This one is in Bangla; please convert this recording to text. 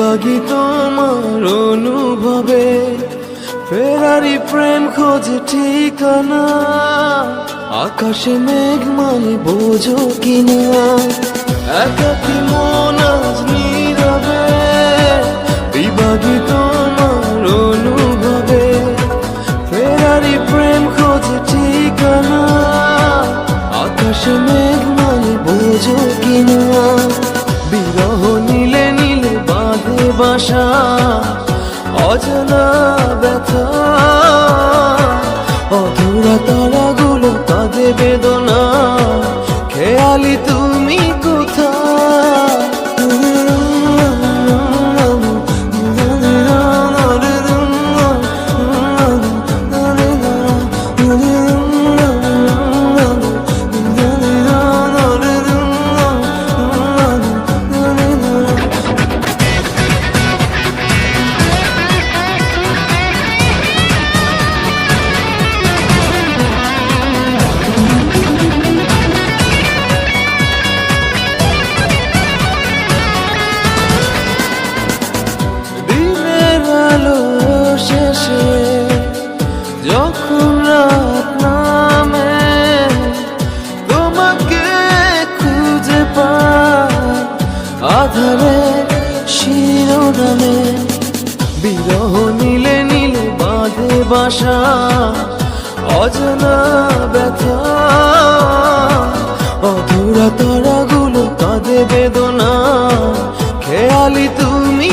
বিভাগী তোমার অনুভবে, ফেরারি প্রেম খোঁজে ঠিকানা, আকাশে মেঘ মানে বোঝো কিনা, একাকী মন আজ নীরবে, বিভাগী তোমার অনুভবে, ফেরারি প্রেম খোঁজে ঠিকানা, আকাশে মেঘ মানে বোঝো কিনা, বিরহ নীলে নীলে বাঁধে বাসা, অজানা ব্যথা, অধুরা তারাগুলো কাঁদে বেদনা, খেয়ালি তুমি কোথায়? যখন রাত নামে তোমাকে খুঁজে পাই আধারে শিরোনামে, বিরহ নীলে নীলে বাঁধে বাসা, অজানা ব্যথা, অধুরা তারাগুলো কাঁদে বেদনা, খেয়ালি তুমি